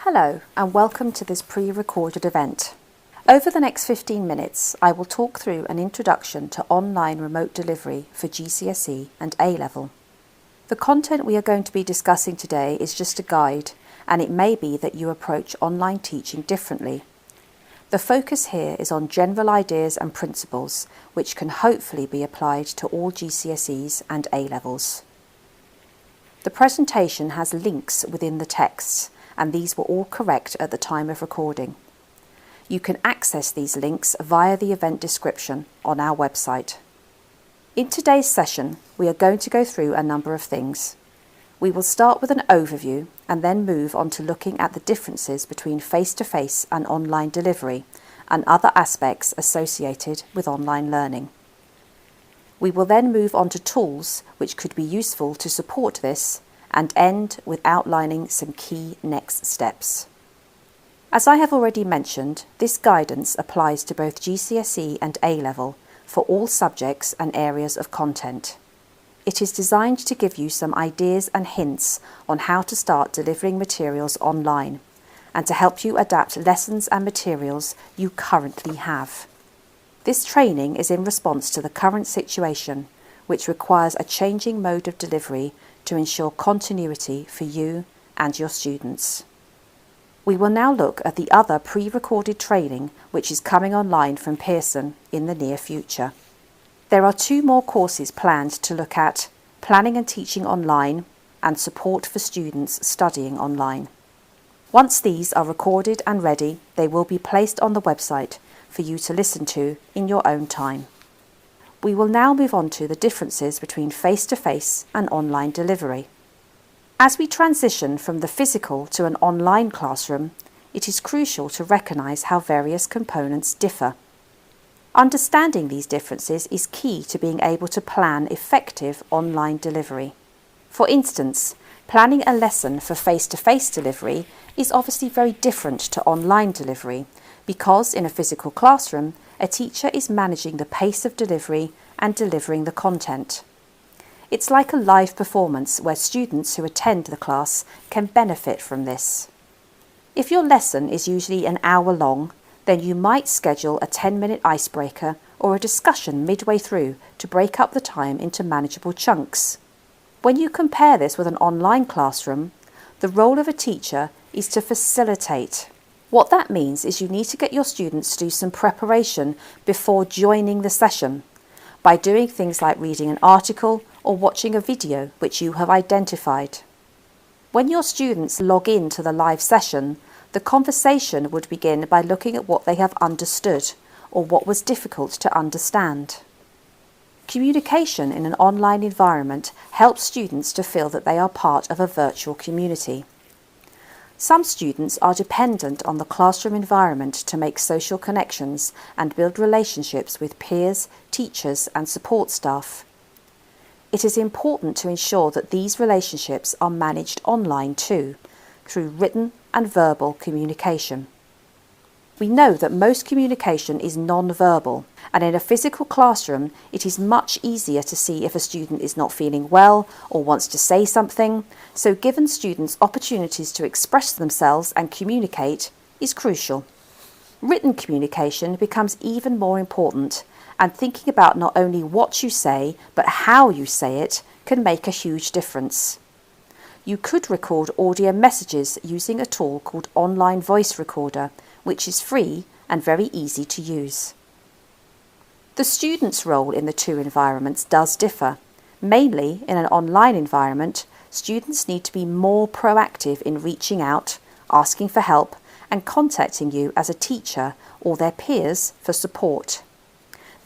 Hello and welcome to this pre-recorded event. Over the next 15 minutes, I will talk through an introduction to online remote delivery for GCSE and A level. The content we are going to be discussing today is just a guide, and it may be that you approach online teaching differently. The focus here is on general ideas and principles which can hopefully be applied to all GCSEs and A levels. The presentation has links within the texts, and these were all correct at the time of recording. You can access these links via the event description on our website. In today's session, we are going to go through a number of things. We will start with an overview and then move on to looking at the differences between face-to-face and online delivery and other aspects associated with online learning. We will then move on to tools which could be useful to support this and end with outlining some key next steps. As I have already mentioned, this guidance applies to both GCSE and A level for all subjects and areas of content. It is designed to give you some ideas and hints on how to start delivering materials online and to help you adapt lessons and materials you currently have. This training is in response to the current situation, which requires a changing mode of delivery to ensure continuity for you and your students. We will now look at the other pre-recorded training which is coming online from Pearson in the near future. There are 2 more courses planned to look at Planning and Teaching Online and Support for Students Studying Online. Once these are recorded and ready, they will be placed on the website for you to listen to in your own time. We will now move on to the differences between face-to-face and online delivery. As we transition from the physical to an online classroom, it is crucial to recognise how various components differ. Understanding these differences is key to being able to plan effective online delivery. For instance, planning a lesson for face-to-face delivery is obviously very different to online delivery because in a physical classroom, a teacher is managing the pace of delivery and delivering the content. It's like a live performance where students who attend the class can benefit from this. If your lesson is usually an hour long, then you might schedule a 10-minute icebreaker or a discussion midway through to break up the time into manageable chunks. When you compare this with an online classroom, the role of a teacher is to facilitate. What that means is you need to get your students to do some preparation before joining the session by doing things like reading an article or watching a video which you have identified. When your students log in to the live session, the conversation would begin by looking at what they have understood or what was difficult to understand. Communication in an online environment helps students to feel that they are part of a virtual community. Some students are dependent on the classroom environment to make social connections and build relationships with peers, teachers and support staff. It is important to ensure that these relationships are managed online too, through written and verbal communication. We know that most communication is non-verbal, and in a physical classroom it is much easier to see if a student is not feeling well or wants to say something, so giving students opportunities to express themselves and communicate is crucial. Written communication becomes even more important, and thinking about not only what you say but how you say it can make a huge difference. You could record audio messages using a tool called Online Voice Recorder, which is free and very easy to use. The student's role in the 2 environments does differ. Mainly in an online environment, students need to be more proactive in reaching out, asking for help and contacting you as a teacher or their peers for support.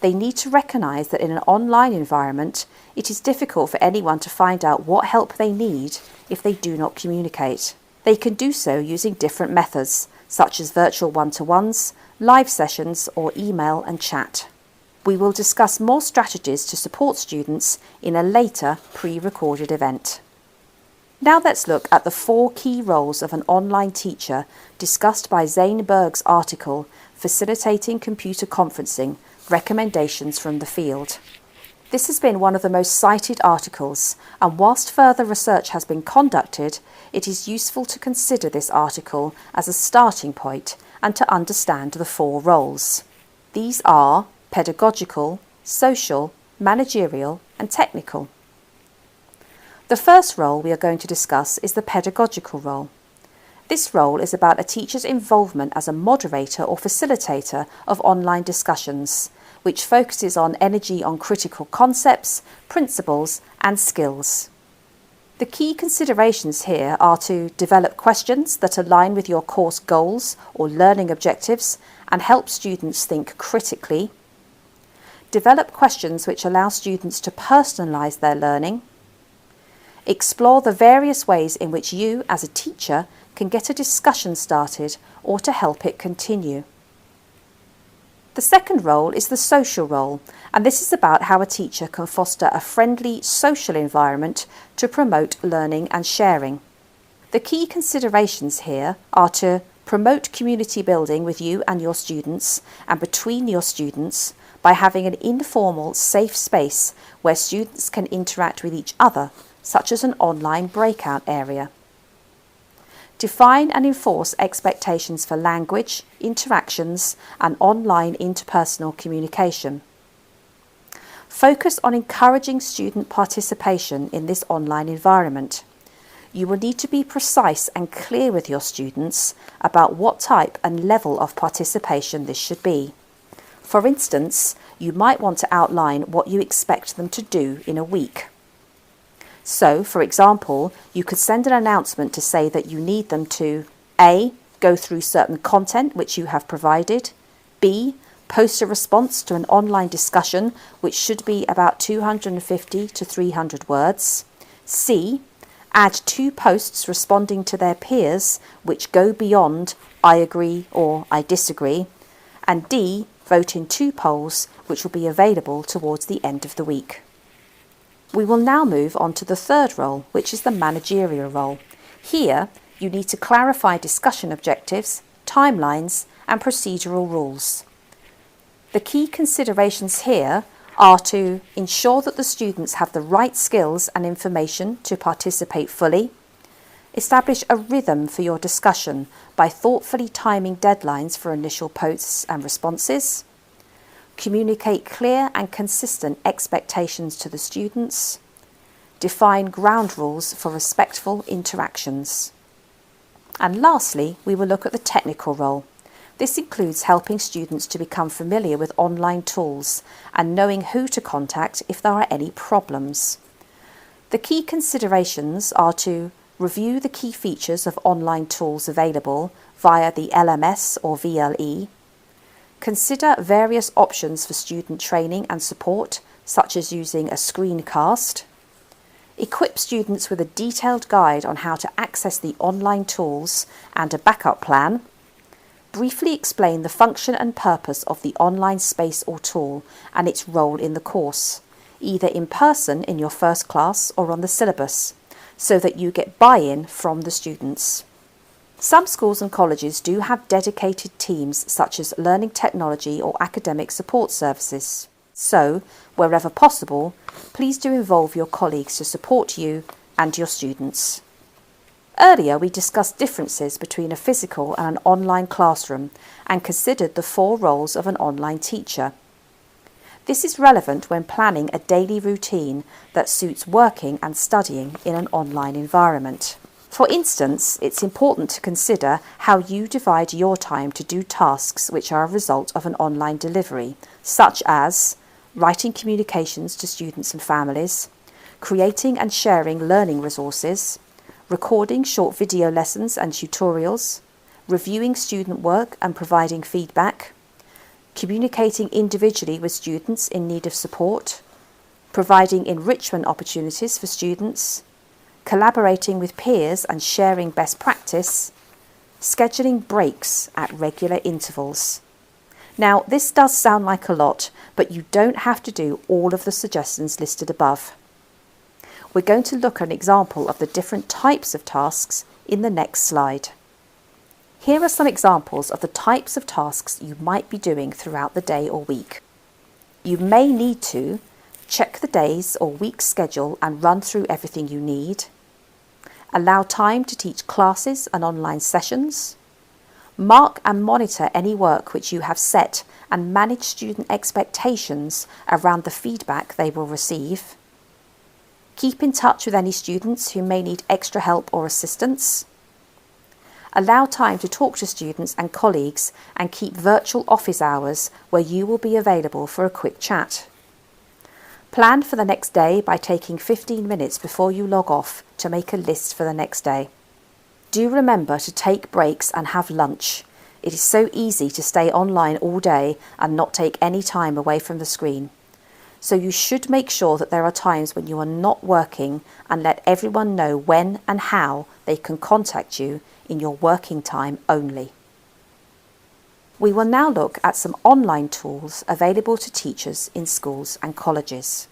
They need to recognise that in an online environment, it is difficult for anyone to find out what help they need if they do not communicate. They can do so using different methods, such as virtual one-to-ones, live sessions or email and chat. We will discuss more strategies to support students in a later pre-recorded event. Now let's look at the 4 key roles of an online teacher discussed by Zane Berg's article, Facilitating Computer Conferencing, Recommendations from the Field. This has been one of the most cited articles, and whilst further research has been conducted, it is useful to consider this article as a starting point and to understand the 4 roles. These are pedagogical, social, managerial and technical. The first role we are going to discuss is the pedagogical role. This role is about a teacher's involvement as a moderator or facilitator of online discussions, which focuses on energy on critical concepts, principles and skills. The key considerations here are to develop questions that align with your course goals or learning objectives and help students think critically. Develop questions which allow students to personalise their learning. Explore the various ways in which you, as a teacher, can get a discussion started or to help it continue. The second role is the social role, and this is about how a teacher can foster a friendly social environment to promote learning and sharing. The key considerations here are to promote community building with you and your students and between your students by having an informal, safe space where students can interact with each other, such as an online breakout area. Define and enforce expectations for language, interactions and online interpersonal communication. Focus on encouraging student participation in this online environment. You will need to be precise and clear with your students about what type and level of participation this should be. For instance, you might want to outline what you expect them to do in a week. So, for example, you could send an announcement to say that you need them to A. Go through certain content which you have provided, B. Post a response to an online discussion which should be about 250 to 300 words, C. Add 2 posts responding to their peers which go beyond I agree or I disagree, and D. Vote in 2 polls which will be available towards the end of the week. We will now move on to the third role, which is the managerial role. Here, you need to clarify discussion objectives, timelines, and procedural rules. The key considerations here are to ensure that the students have the right skills and information to participate fully, establish a rhythm for your discussion by thoughtfully timing deadlines for initial posts and responses, communicate clear and consistent expectations to the students, define ground rules for respectful interactions. And lastly, we will look at the technical role. This includes helping students to become familiar with online tools and knowing who to contact if there are any problems. The key considerations are to review the key features of online tools available via the LMS or VLE, consider various options for student training and support, such as using a screencast. Equip students with a detailed guide on how to access the online tools and a backup plan. Briefly explain the function and purpose of the online space or tool and its role in the course, either in person in your first class or on the syllabus, so that you get buy-in from the students. Some schools and colleges do have dedicated teams such as learning technology or academic support services. So, wherever possible, please do involve your colleagues to support you and your students. Earlier we discussed differences between a physical and an online classroom and considered the 4 roles of an online teacher. This is relevant when planning a daily routine that suits working and studying in an online environment. For instance, it's important to consider how you divide your time to do tasks which are a result of an online delivery, such as writing communications to students and families, creating and sharing learning resources, recording short video lessons and tutorials, reviewing student work and providing feedback, communicating individually with students in need of support, providing enrichment opportunities for students, collaborating with peers and sharing best practice, scheduling breaks at regular intervals. Now, this does sound like a lot, but you don't have to do all of the suggestions listed above. We're going to look at an example of the different types of tasks in the next slide. Here are some examples of the types of tasks you might be doing throughout the day or week. You may need to Check the days or week's schedule and run through everything you need. Allow time to teach classes and online sessions. Mark and monitor any work which you have set and manage student expectations around the feedback they will receive. Keep in touch with any students who may need extra help or assistance. Allow time to talk to students and colleagues and keep virtual office hours where you will be available for a quick chat. Plan for the next day by taking 15 minutes before you log off to make a list for the next day. Do remember to take breaks and have lunch. It is so easy to stay online all day and not take any time away from the screen. So you should make sure that there are times when you are not working and let everyone know when and how they can contact you in your working time only. We will now look at some online tools available to teachers in schools and colleges.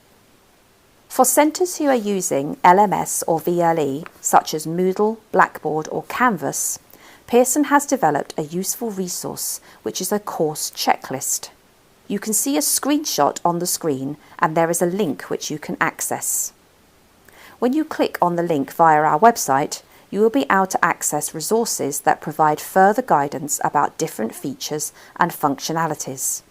For centres who are using LMS or VLE, such as Moodle, Blackboard or Canvas, Pearson has developed a useful resource which is a course checklist. You can see a screenshot on the screen and there is a link which you can access. When you click on the link via our website, you will be able to access resources that provide further guidance about different features and functionalities.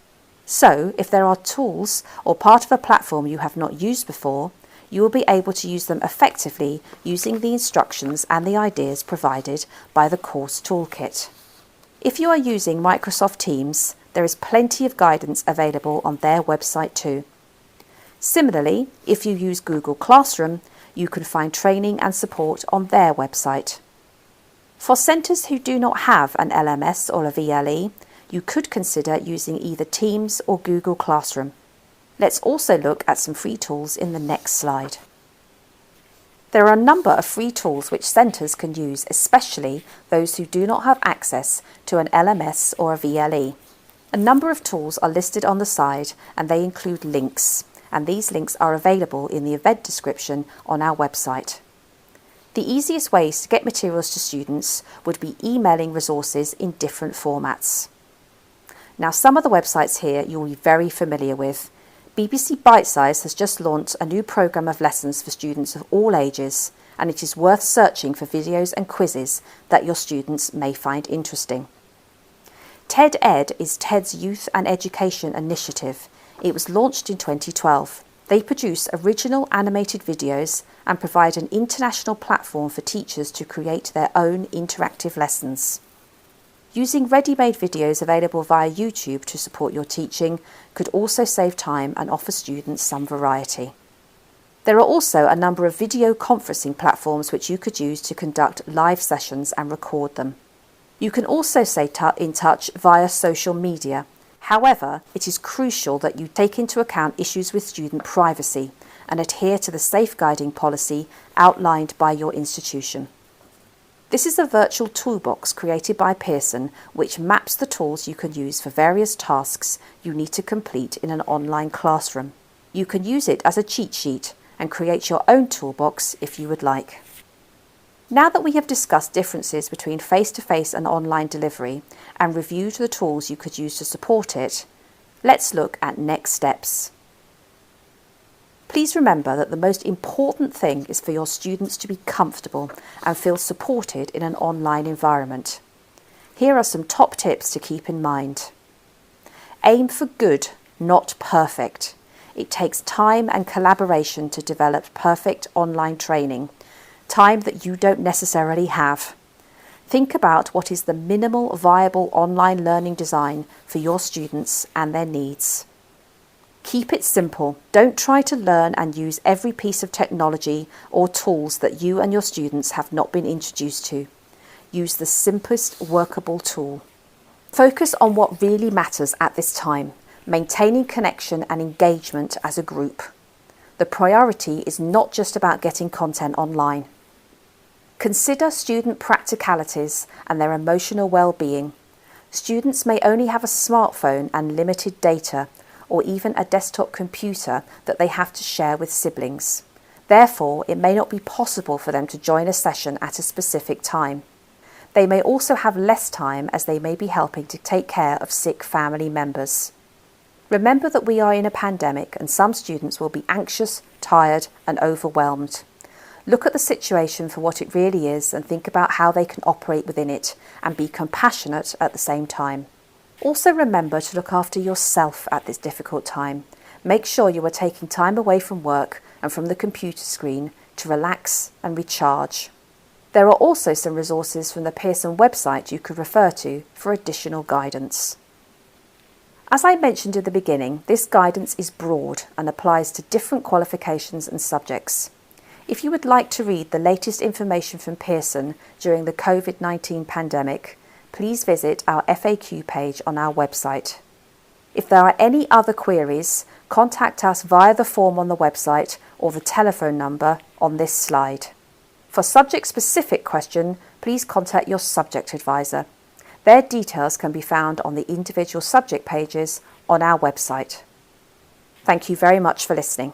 So, if there are tools or part of a platform you have not used before, you will be able to use them effectively using the instructions and the ideas provided by the course toolkit. If you are using Microsoft Teams, there is plenty of guidance available on their website too. Similarly, if you use Google Classroom, you can find training and support on their website. For centres who do not have an LMS or a VLE, you could consider using either Teams or Google Classroom. Let's also look at some free tools in the next slide. There are a number of free tools which centres can use, especially those who do not have access to an LMS or a VLE. A number of tools are listed on the side and they include links, and these links are available in the event description on our website. The easiest ways to get materials to students would be emailing resources in different formats. Now, some of the websites here you'll be very familiar with. BBC Bitesize has just launched a new programme of lessons for students of all ages, and it is worth searching for videos and quizzes that your students may find interesting. TED Ed is TED's Youth and Education Initiative. It was launched in 2012. They produce original animated videos and provide an international platform for teachers to create their own interactive lessons. Using ready-made videos available via YouTube to support your teaching could also save time and offer students some variety. There are also a number of video conferencing platforms which you could use to conduct live sessions and record them. You can also stay in touch via social media. However, it is crucial that you take into account issues with student privacy and adhere to the safeguarding policy outlined by your institution. This is a virtual toolbox created by Pearson which maps the tools you can use for various tasks you need to complete in an online classroom. You can use it as a cheat sheet and create your own toolbox if you would like. Now that we have discussed differences between face-to-face and online delivery and reviewed the tools you could use to support it, let's look at next steps. Please remember that the most important thing is for your students to be comfortable and feel supported in an online environment. Here are some top tips to keep in mind. Aim for good, not perfect. It takes time and collaboration to develop perfect online training, time that you don't necessarily have. Think about what is the minimal viable online learning design for your students and their needs. Keep it simple. Don't try to learn and use every piece of technology or tools that you and your students have not been introduced to. Use the simplest workable tool. Focus on what really matters at this time, maintaining connection and engagement as a group. The priority is not just about getting content online. Consider student practicalities and their emotional well-being. Students may only have a smartphone and limited data, or even a desktop computer that they have to share with siblings. Therefore, it may not be possible for them to join a session at a specific time. They may also have less time as they may be helping to take care of sick family members. Remember that we are in a pandemic and some students will be anxious, tired and overwhelmed. Look at the situation for what it really is and think about how they can operate within it and be compassionate at the same time. Also remember to look after yourself at this difficult time. Make sure you are taking time away from work and from the computer screen to relax and recharge. There are also some resources from the Pearson website you could refer to for additional guidance. As I mentioned in the beginning, this guidance is broad and applies to different qualifications and subjects. If you would like to read the latest information from Pearson during the COVID-19 pandemic, please visit our FAQ page on our website. If there are any other queries, contact us via the form on the website or the telephone number on this slide. For subject-specific question, please contact your subject advisor. Their details can be found on the individual subject pages on our website. Thank you very much for listening.